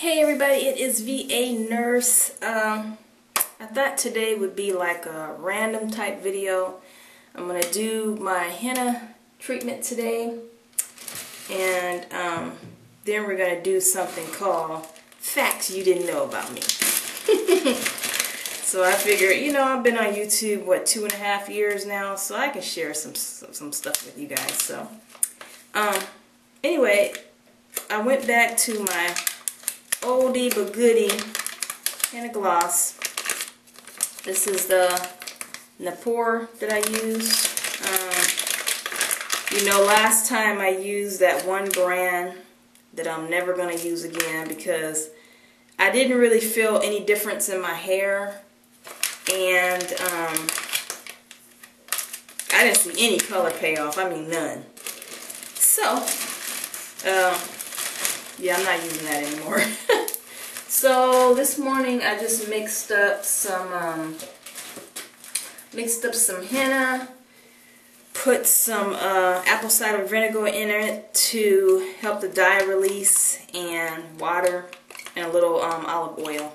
Hey everybody, it is VA Nurse. I thought today would be like a random type video. I'm going to do my henna treatment today, and then we're going to do something called Facts You Didn't Know About Me. So I figured, you know, I've been on YouTube, what, 2.5 years now, so I can share some stuff with you guys. So anyway, I went back to my oldie but goodie henna gloss. This is the Napor that I use. You know, last time I used that one brand that I'm never going to use again because I didn't really feel any difference in my hair, and I didn't see any color payoff. I mean, none. So yeah, I'm not using that anymore. So this morning I just mixed up some henna, put some apple cider vinegar in it to help the dye release, and water and a little olive oil.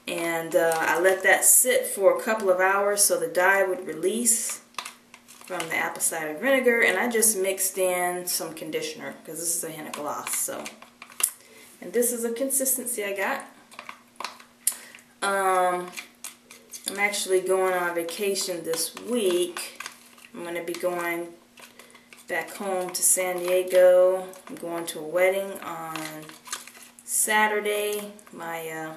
And I let that sit for a couple of hours so the dye would release from the apple cider vinegar, and I just mixed in some conditioner because this is a henna gloss. So, and this is a consistency I got. I'm actually going on vacation this week. I'm going to be going back home to San Diego. I'm going to a wedding on Saturday. My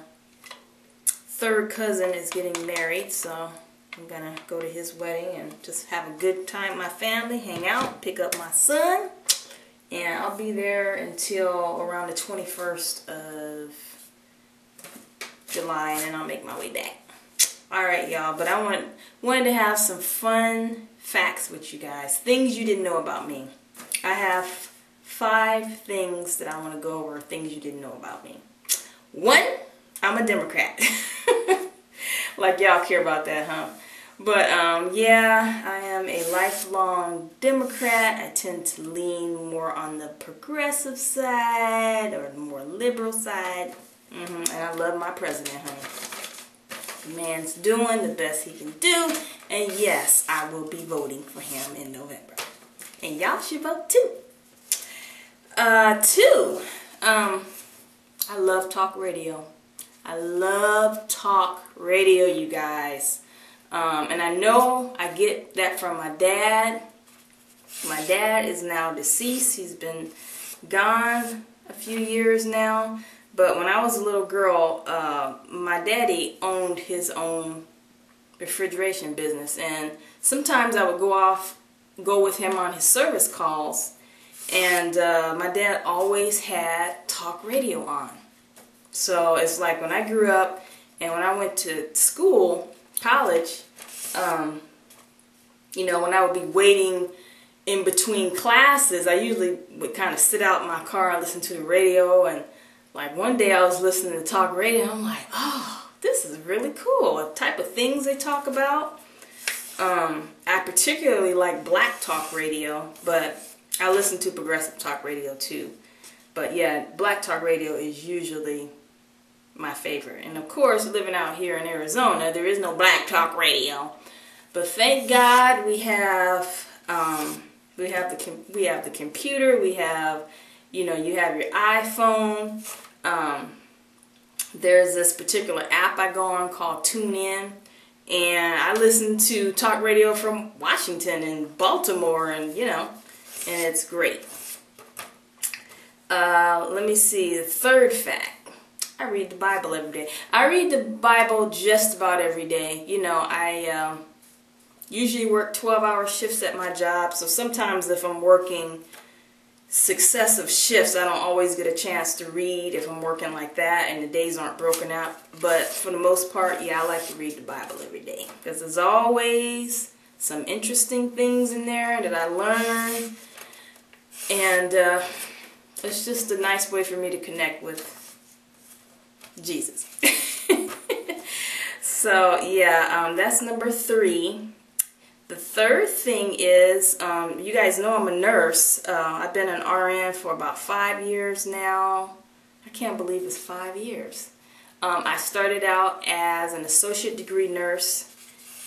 third cousin is getting married, so I'm going to go to his wedding and just have a good time with my family, hang out, pick up my son, and I'll be there until around the 21st of July, and then I'll make my way back. Alright, y'all, but I wanted to have some fun facts with you guys, things you didn't know about me. I have 5 things that I want to go over, things you didn't know about me. 1, I'm a Democrat. Like y'all care about that, huh? But yeah, I am a lifelong Democrat. I tend to lean more on the progressive side or the more liberal side. And I love my president, honey. The man's doing the best he can do. And yes, I will be voting for him in November. And y'all should vote too. 2, I love talk radio. I love talk radio, you guys. And I know I get that from my dad. My dad is now deceased. He's been gone a few years now. But when I was a little girl, my daddy owned his own refrigeration business. And sometimes I would go with him on his service calls. And my dad always had talk radio on. So it's like when I grew up and when I went to school, college, you know, when I would be waiting in between classes, I usually would kind of sit out in my car and listen to the radio. And like one day I was listening to talk radio and I'm like, oh, this is really cool. The type of things they talk about. I particularly like black talk radio, but I listen to progressive talk radio too. But yeah, black talk radio is usually my favorite. And of course, living out here in Arizona, there is no black talk radio. But thank God we have the computer. We have, you know, you have your iPhone. There's this particular app I go on called TuneIn, and I listen to talk radio from Washington and Baltimore, and you know, and it's great. Let me see, the 3rd fact. I read the Bible every day. I read the Bible just about every day. You know, I usually work 12-hour shifts at my job, so sometimes if I'm working successive shifts, I don't always get a chance to read if I'm working like that and the days aren't broken out. But for the most part, yeah, I like to read the Bible every day because there's always some interesting things in there that I learn, and it's just a nice way for me to connect with Jesus. So yeah, that's number 3. The 3rd thing is, you guys know I'm a nurse. I've been an RN for about 5 years now. I can't believe it's 5 years. I started out as an associate degree nurse,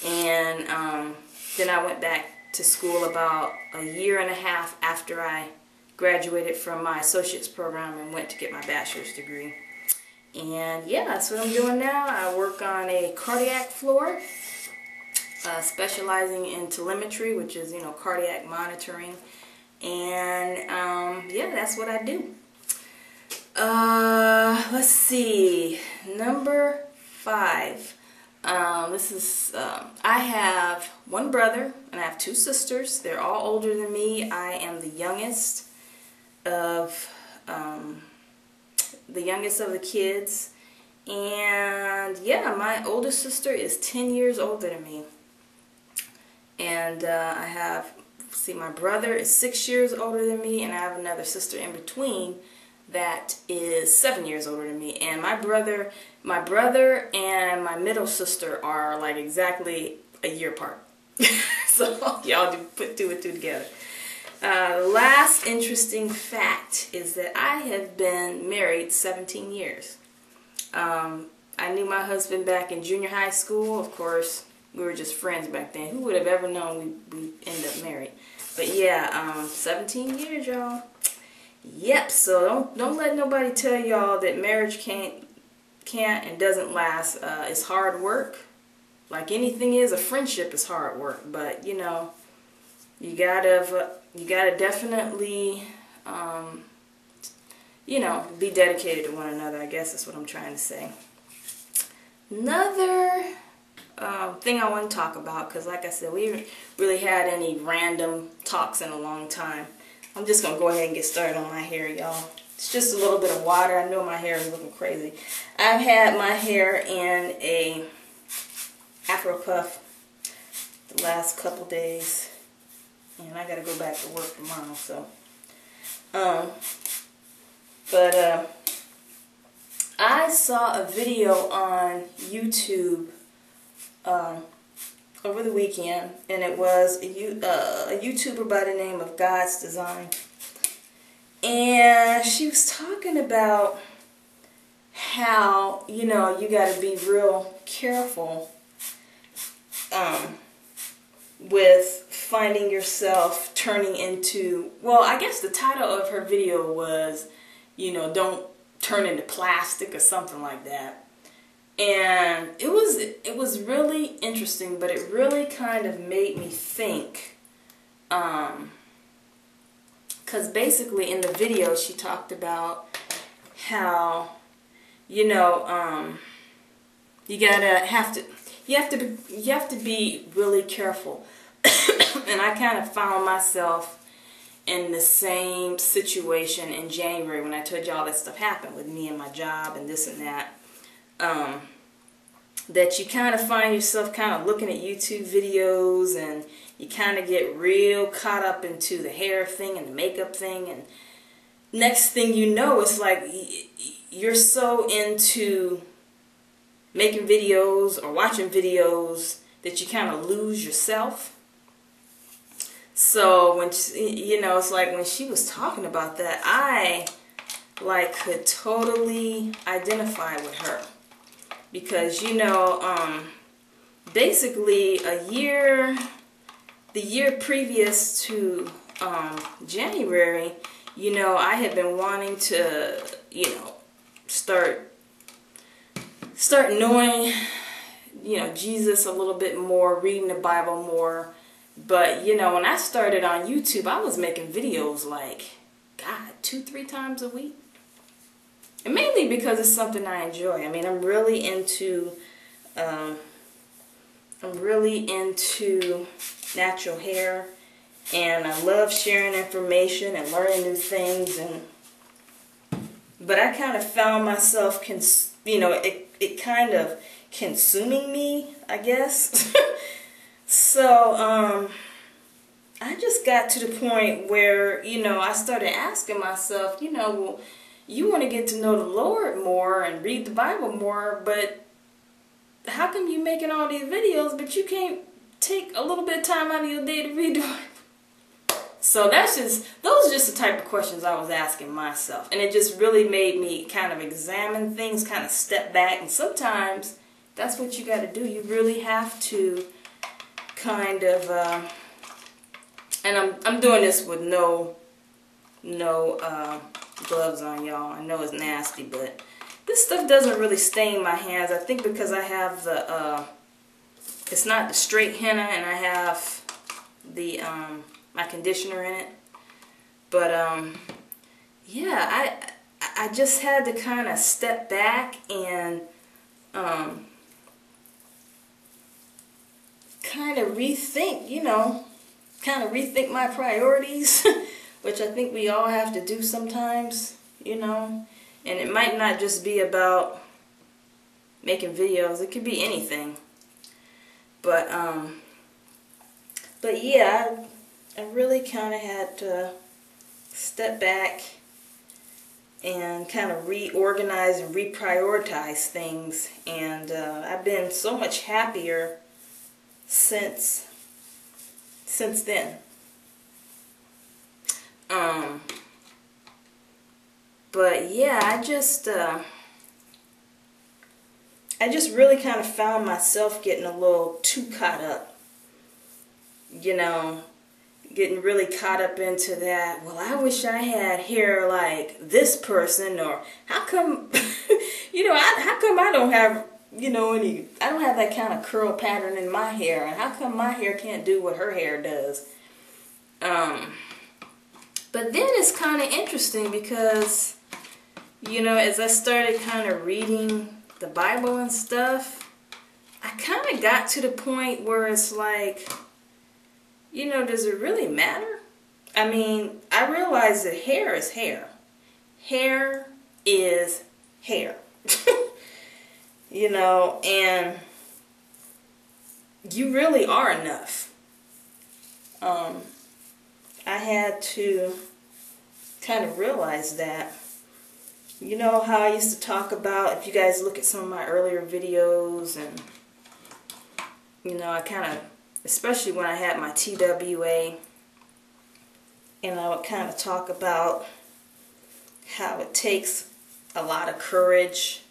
and then I went back to school about a year and a half after I graduated from my associate's program and went to get my bachelor's degree. And yeah, that's what I'm doing now. I work on a cardiac floor, specializing in telemetry, which is, cardiac monitoring. And yeah, that's what I do. Let's see, number 5. This is, I have one brother and I have 2 sisters. They're all older than me. I am the youngest of the kids. And yeah, my oldest sister is 10 years older than me. And I have, my brother is 6 years older than me, and I have another sister in between that is 7 years older than me. And my brother and my middle sister are like exactly a year apart. So y'all do put 2 and 2 together. The last interesting fact is that I have been married 17 years. I knew my husband back in junior high school. Of course, we were just friends back then. Who would have ever known we end up married? But yeah, 17 years, y'all. Yep, so don't let nobody tell y'all that marriage can't and doesn't last. It's hard work. Like anything is, a friendship is hard work. But you gotta definitely be dedicated to one another. I guess that's what I'm trying to say. Another thing I want to talk about, because like I said, we haven't really had any random talks in a long time. I'm just going to go ahead and get started on my hair, y'all. It's just a little bit of water. I know my hair is looking crazy. I've had my hair in a Afro puff the last couple days, and I got to go back to work tomorrow, so. I saw a video on YouTube over the weekend, and it was a YouTuber by the name of God's Design, and she was talking about how you got to be real careful with finding yourself turning into, well, I guess the title of her video was, don't turn into plastic or something like that. And it was really interesting, but it really kind of made me think, because basically in the video she talked about how you have to be really careful. And I kind of found myself in the same situation in January when I told you all that stuff happened with me and my job and this and that. That you kind of find yourself kind of looking at YouTube videos, and you kind of get real caught up into the hair thing and the makeup thing, and next thing you know, it's like you're so into making videos or watching videos that you kind of lose yourself. So when it's like when she was talking about that, I could totally identify with her, because basically the year previous to January, I had been wanting to start knowing Jesus a little bit more, reading the Bible more. But when I started on YouTube, I was making videos like, God, 2-3 times a week. And mainly because it's something I enjoy. I mean, I'm really into natural hair, and I love sharing information and learning new things. But I kind of found myself, it kind of consuming me, I guess. So, I just got to the point where, I started asking myself, well, you want to get to know the Lord more and read the Bible more, but how come you making all these videos, but you can't take a little bit of time out of your day to read the Bible? So those are just the type of questions I was asking myself. And it just really made me kind of examine things, kind of step back. And sometimes that's what you got to do. You really have to kind of, and I'm doing this with no gloves on, y'all. I know it's nasty, but this stuff doesn't really stain my hands. I think because I have the, it's not the straight henna, and I have the, my conditioner in it. But, yeah, I just had to kind of step back and, kind of rethink, kind of rethink my priorities, which I think we all have to do sometimes, and it might not just be about making videos. It could be anything. But yeah, I really kind of had to step back and kind of reorganize and reprioritize things. And I've been so much happier since then. But yeah, I just really kind of found myself getting a little too caught up, getting really caught up into that. Well, I wish I had hair like this person, or how come, how come I don't have, I don't have that kind of curl pattern in my hair, and how come my hair can't do what her hair does? But then it's kind of interesting because, as I started kind of reading the Bible and stuff, I kind of got to the point where it's like, does it really matter? I mean, I realize that hair is hair. Hair is hair. And you really are enough. I had to kind of realize that. You know how I used to talk about, if you guys look at some of my earlier videos, and, I kind of, especially when I had my TWA, and I would kind of talk about how it takes a lot of courage.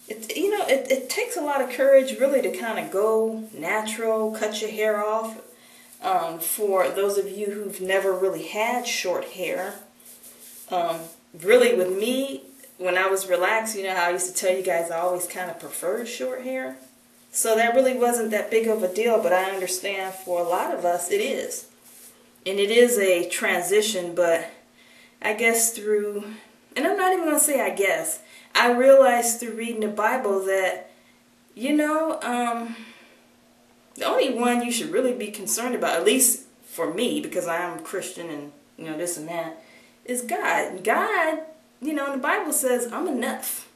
It takes a lot of courage really to kind of go natural, cut your hair off. For those of you who've never really had short hair, really with me, when I was relaxed, how I used to tell you guys I always kind of preferred short hair. So that really wasn't that big of a deal, but I understand for a lot of us it is. And it is a transition, but I guess through, and I'm not even going to say I guess, I realized through reading the Bible that, the only one you should really be concerned about, at least for me, because I am Christian and, this and that, is God. God, the Bible says, I'm enough.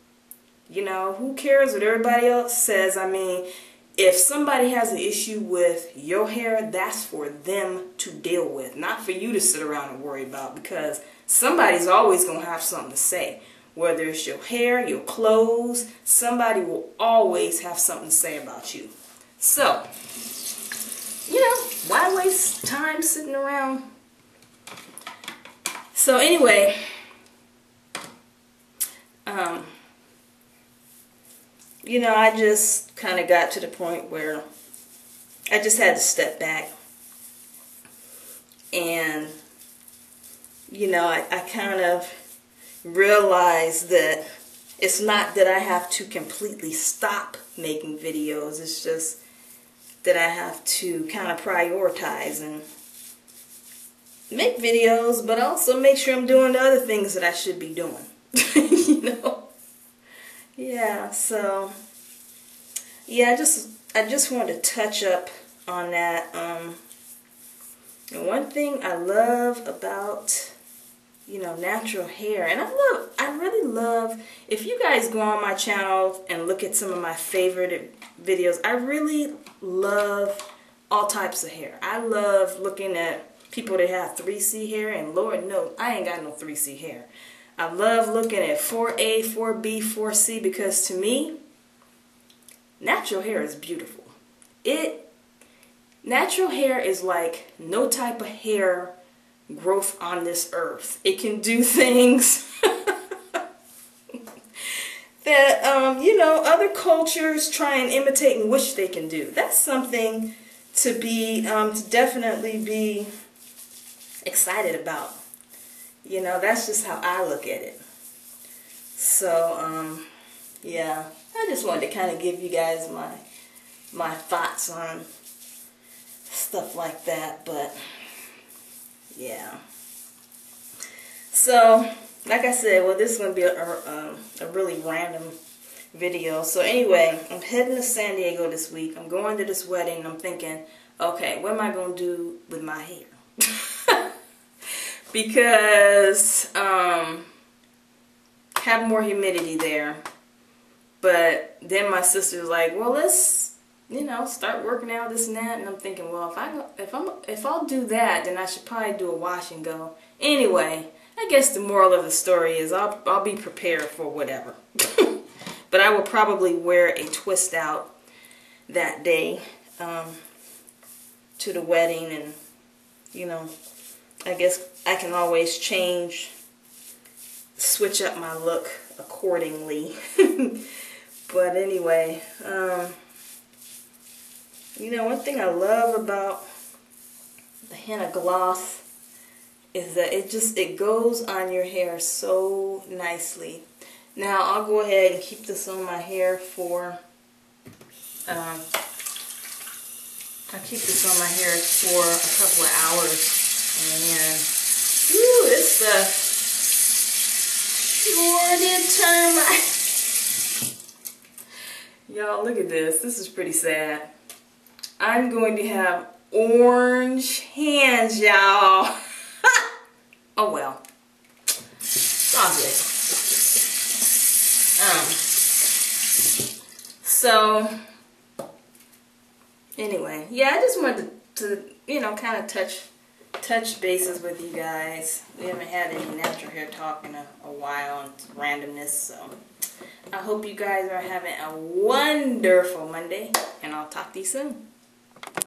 Who cares what everybody else says? I mean, if somebody has an issue with your hair, that's for them to deal with, not for you to sit around and worry about, because somebody's always going to have something to say. Whether it's your hair, your clothes, somebody will always have something to say about you. So, why waste time sitting around? So anyway, I just kind of got to the point where I just had to step back. And, I kind of realized that it's not that I have to completely stop making videos. It's just that I have to kind of prioritize and make videos, but also make sure I'm doing the other things that I should be doing. Yeah, so yeah, I just wanted to touch up on that. And one thing I love about natural hair, and I really love, if you guys go on my channel and look at some of my favorite videos, I really love all types of hair. I love looking at people that have 3C hair, and Lord knows I ain't got no 3C hair. I love looking at 4A, 4B, 4C, because to me, natural hair is beautiful. Natural hair is like no type of hair growth on this earth. It can do things that, you know, other cultures try and imitate and wish they can do. That's something to be, to definitely be excited about. You know, that's just how I look at it. So, yeah, I just wanted to kind of give you guys my thoughts on stuff like that, but yeah. So, like I said, well, this is going to be a really random video. So anyway, I'm heading to San Diego this week. I'm going to this wedding, and I'm thinking, okay, what am I going to do with my hair? Because have more humidity there. But then my sister was like, well, let's, you know, start working out, this and that. And I'm thinking, well, if I'll do that, then I should probably do a wash and go. Anyway, I guess the moral of the story is I'll be prepared for whatever. But I will probably wear a twist out that day to the wedding, and you know, I guess I can always switch up my look accordingly. But anyway, you know, one thing I love about the henna gloss is that it goes on your hair so nicely. Now I'll go ahead and keep this on my hair for I'll keep this on my hair for a couple of hours, and ooh, it's the termite. Y'all, look at this. This is pretty sad. I'm going to have orange hands, y'all. Oh well. It's all good. So anyway, yeah, I just wanted to you know, kind of touch bases with you guys. We haven't had any natural hair talk in a while, and randomness, so I hope you guys are having a wonderful Monday, and I'll talk to you soon.